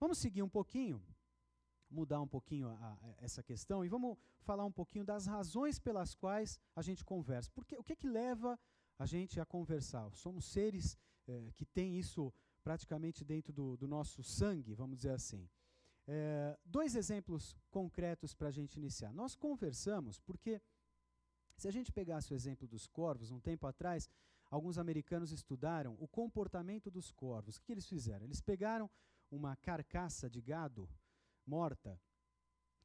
Vamos seguir um pouquinho, mudar um pouquinho essa questão e vamos falar um pouquinho das razões pelas quais a gente conversa. Porque, o que que leva a gente a conversar? Somos seres que têm isso praticamente dentro do nosso sangue, vamos dizer assim. Dois exemplos concretos para a gente iniciar. Nós conversamos porque, se a gente pegasse o exemplo dos corvos, um tempo atrás, alguns americanos estudaram o comportamento dos corvos. O que eles fizeram? Eles pegaram uma carcaça de gado morta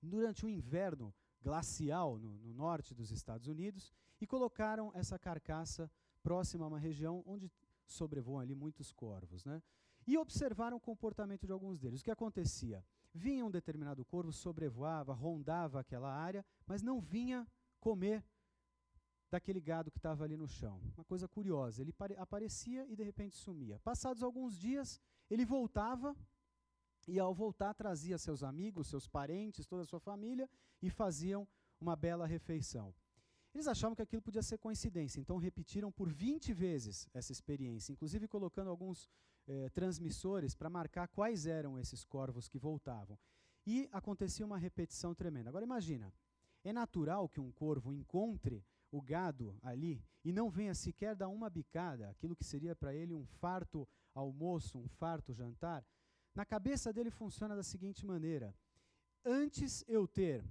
durante um inverno glacial no norte dos Estados Unidos e colocaram essa carcaça próxima a uma região onde sobrevoam ali muitos corvos, né? E observaram o comportamento de alguns deles. O que acontecia? Vinha um determinado corvo, sobrevoava, rondava aquela área, mas não vinha comer daquele gado que estava ali no chão. Uma coisa curiosa, ele aparecia e de repente sumia. Passados alguns dias, ele voltava e ao voltar trazia seus amigos, seus parentes, toda a sua família e faziam uma bela refeição. Eles achavam que aquilo podia ser coincidência, então repetiram por 20 vezes essa experiência, inclusive colocando alguns transmissores para marcar quais eram esses corvos que voltavam. E acontecia uma repetição tremenda. Agora imagina, é natural que um corvo encontre o gado ali e não venha sequer dar uma bicada, aquilo que seria para ele um farto almoço, um farto jantar. Na cabeça dele funciona da seguinte maneira: antes eu ter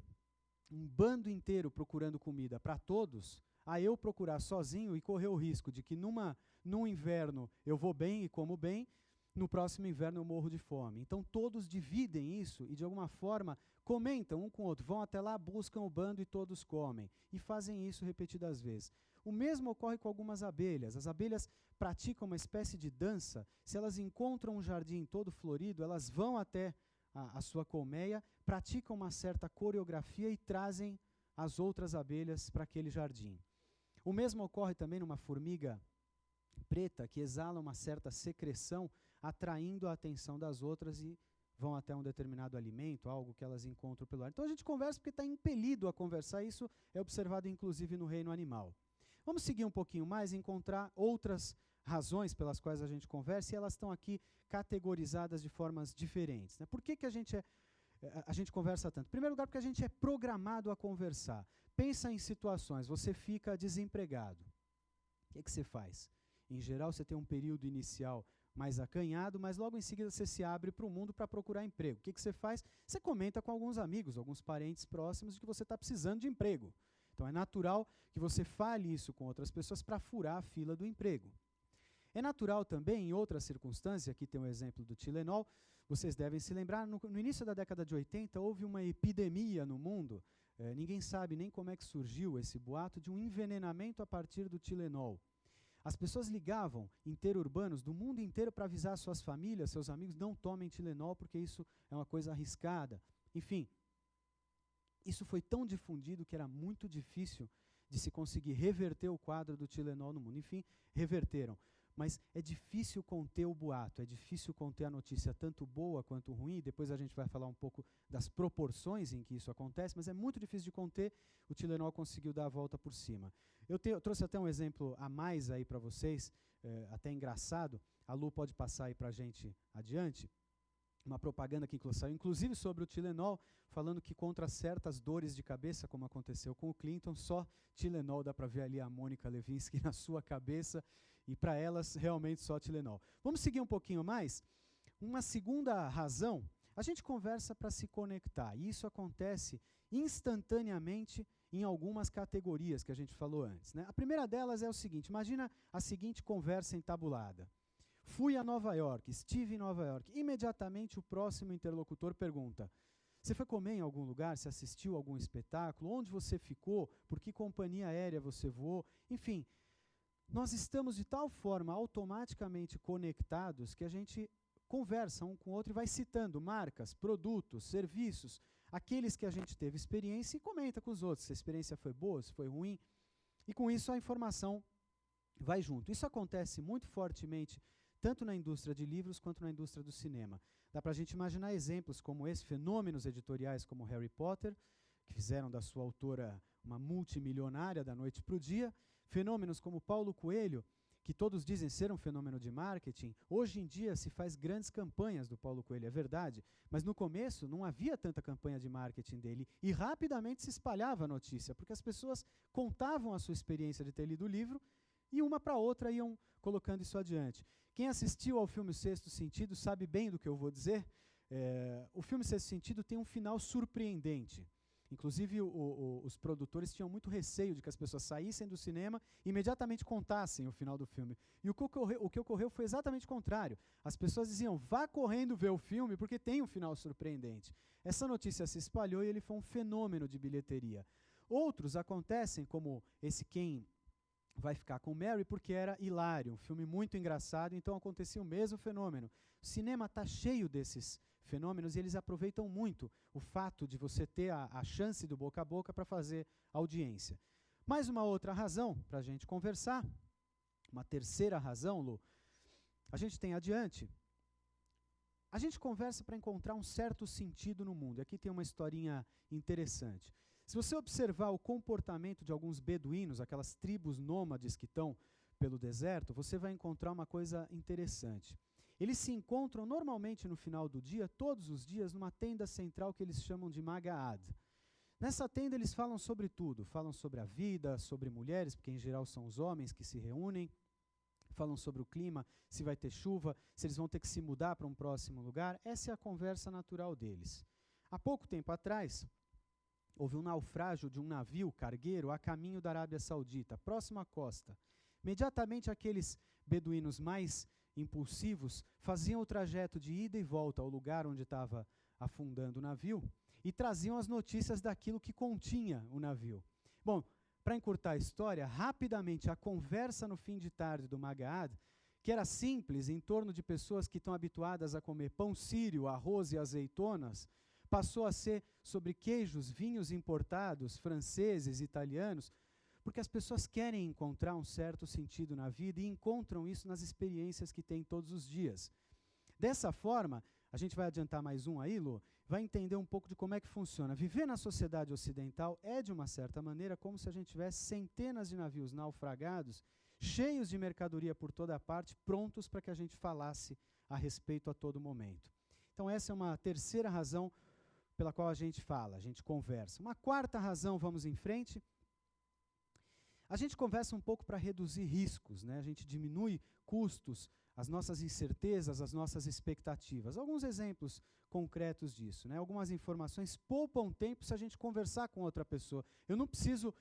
um bando inteiro procurando comida para todos, a eu procurar sozinho e correr o risco de que num inverno eu vou bem e como bem, no próximo inverno eu morro de fome. Então todos dividem isso e de alguma forma comentam um com o outro, vão até lá, buscam o bando e todos comem. E fazem isso repetidas vezes. O mesmo ocorre com algumas abelhas. As abelhas praticam uma espécie de dança. Se elas encontram um jardim todo florido, elas vão até a sua colmeia, praticam uma certa coreografia e trazem as outras abelhas para aquele jardim. O mesmo ocorre também numa formiga preta, que exala uma certa secreção, atraindo a atenção das outras e vão até um determinado alimento, algo que elas encontram pelo ar. Então a gente conversa porque está impelido a conversar, isso é observado inclusive no reino animal. Vamos seguir um pouquinho mais e encontrar outras razões pelas quais a gente conversa, e elas estão aqui categorizadas de formas diferentes, né? Por que a gente conversa tanto? Em primeiro lugar, porque a gente é programado a conversar. Pensa em situações, você fica desempregado. O que você faz? Em geral, você tem um período inicial mais acanhado, mas logo em seguida você se abre para o mundo para procurar emprego. O que você faz? Você comenta com alguns amigos, alguns parentes próximos de que você está precisando de emprego. Então é natural que você fale isso com outras pessoas para furar a fila do emprego. É natural também, em outras circunstâncias, aqui tem um exemplo do Tilenol, vocês devem se lembrar, no início da década de 80 houve uma epidemia no mundo, ninguém sabe nem como é que surgiu esse boato de um envenenamento a partir do Tilenol. As pessoas ligavam interurbanos do mundo inteiro para avisar suas famílias, seus amigos, não tomem Tilenol porque isso é uma coisa arriscada. Enfim, isso foi tão difundido que era muito difícil de se conseguir reverter o quadro do Tilenol no mundo. Enfim, reverteram. Mas é difícil conter o boato, é difícil conter a notícia tanto boa quanto ruim, depois a gente vai falar um pouco das proporções em que isso acontece, mas é muito difícil de conter, o Tilenol conseguiu dar a volta por cima. Eu trouxe até um exemplo a mais aí para vocês, até engraçado, a Lu pode passar aí para a gente adiante, uma propaganda que saiu, inclusive sobre o Tilenol, falando que contra certas dores de cabeça, como aconteceu com o Clinton, só Tilenol, dá para ver ali a Mônica Lewinsky na sua cabeça, e para elas realmente só Tilenol. Vamos seguir um pouquinho mais? Uma segunda razão, a gente conversa para se conectar, e isso acontece instantaneamente em algumas categorias que a gente falou antes, né? A primeira delas é o seguinte, imagina a seguinte conversa entabulada. Fui a Nova York, estive em Nova York. Imediatamente o próximo interlocutor pergunta, você foi comer em algum lugar? Você assistiu a algum espetáculo? Onde você ficou? Por que companhia aérea você voou? Enfim, nós estamos de tal forma automaticamente conectados que a gente conversa um com o outro e vai citando marcas, produtos, serviços, aqueles que a gente teve experiência e comenta com os outros se a experiência foi boa, se foi ruim. E com isso a informação vai junto. Isso acontece muito fortemente tanto na indústria de livros quanto na indústria do cinema. Dá para a gente imaginar exemplos como esse, fenômenos editoriais como Harry Potter, que fizeram da sua autora uma multimilionária da noite para o dia, fenômenos como Paulo Coelho, que todos dizem ser um fenômeno de marketing, hoje em dia se faz grandes campanhas do Paulo Coelho, é verdade, mas no começo não havia tanta campanha de marketing dele e rapidamente se espalhava a notícia, porque as pessoas contavam a sua experiência de ter lido o livro e uma para outra iam colocando isso adiante. Quem assistiu ao filme Sexto Sentido sabe bem do que eu vou dizer. O filme Sexto Sentido tem um final surpreendente. Inclusive, os produtores tinham muito receio de que as pessoas saíssem do cinema e imediatamente contassem o final do filme. E o que ocorreu foi exatamente o contrário. As pessoas diziam, vá correndo ver o filme, porque tem um final surpreendente. Essa notícia se espalhou e ele foi um fenômeno de bilheteria. Outros acontecem, como esse Quem Vai Ficar com Mary, porque era hilário, um filme muito engraçado, então acontecia o mesmo fenômeno. O cinema está cheio desses fenômenos e eles aproveitam muito o fato de você ter a chance do boca a boca para fazer audiência. Mais uma outra razão para a gente conversar, uma terceira razão, Lu, a gente tem adiante. A gente conversa para encontrar um certo sentido no mundo. Aqui tem uma historinha interessante. Se você observar o comportamento de alguns beduínos, aquelas tribos nômades que estão pelo deserto, você vai encontrar uma coisa interessante. Eles se encontram normalmente no final do dia, todos os dias, numa tenda central que eles chamam de Magaad. Nessa tenda eles falam sobre tudo, falam sobre a vida, sobre mulheres, porque em geral são os homens que se reúnem, falam sobre o clima, se vai ter chuva, se eles vão ter que se mudar para um próximo lugar. Essa é a conversa natural deles. Há pouco tempo atrás, houve um naufrágio de um navio cargueiro a caminho da Arábia Saudita, próximo à costa. Imediatamente aqueles beduínos mais impulsivos faziam o trajeto de ida e volta ao lugar onde estava afundando o navio e traziam as notícias daquilo que continha o navio. Bom, para encurtar a história, rapidamente a conversa no fim de tarde do Magaad, que era simples, em torno de pessoas que estão habituadas a comer pão sírio, arroz e azeitonas, passou a ser sobre queijos, vinhos importados, franceses, italianos, porque as pessoas querem encontrar um certo sentido na vida e encontram isso nas experiências que têm todos os dias. Dessa forma, a gente vai adiantar mais um aí, Lu, vai entender um pouco de como é que funciona. Viver na sociedade ocidental é, de uma certa maneira, como se a gente tivesse centenas de navios naufragados, cheios de mercadoria por toda parte, prontos para que a gente falasse a respeito a todo momento. Então essa é uma terceira razão pela qual a gente fala, a gente conversa. Uma quarta razão, vamos em frente. A gente conversa um pouco para reduzir riscos, né? A gente diminui custos, as nossas incertezas, as nossas expectativas. Alguns exemplos concretos disso, né? Algumas informações poupam tempo se a gente conversar com outra pessoa. Eu não preciso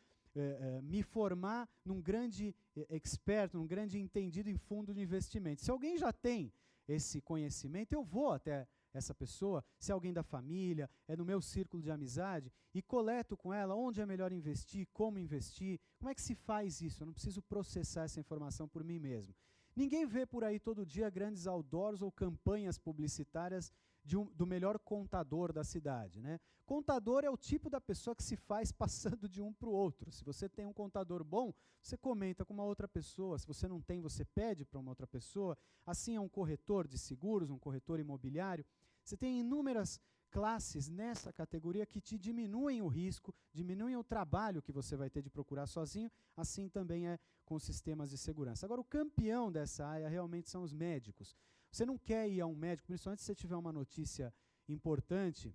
me formar num grande expert, num grande entendido em fundo de investimento. Se alguém já tem esse conhecimento, eu vou até essa pessoa, se é alguém da família, é no meu círculo de amizade, e coleto com ela onde é melhor investir, como é que se faz isso? Eu não preciso processar essa informação por mim mesmo. Ninguém vê por aí todo dia grandes outdoors ou campanhas publicitárias do melhor contador da cidade, né? Contador é o tipo da pessoa que se faz passando de um para o outro. Se você tem um contador bom, você comenta com uma outra pessoa. Se você não tem, você pede para uma outra pessoa. Assim é um corretor de seguros, um corretor imobiliário. Você tem inúmeras classes nessa categoria que te diminuem o risco, diminuem o trabalho que você vai ter de procurar sozinho, assim também é com sistemas de segurança. Agora, o campeão dessa área realmente são os médicos. Você não quer ir a um médico, principalmente se você tiver uma notícia importante,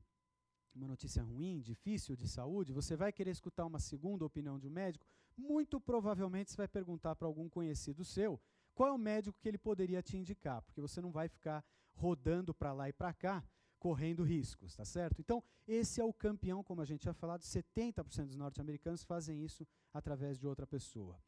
uma notícia ruim, difícil de saúde, você vai querer escutar uma segunda opinião de um médico, muito provavelmente você vai perguntar para algum conhecido seu qual é o médico que ele poderia te indicar, porque você não vai ficar rodando para lá e para cá, correndo riscos, tá certo? Então, esse é o campeão, como a gente já falado, 70% dos norte-americanos fazem isso através de outra pessoa.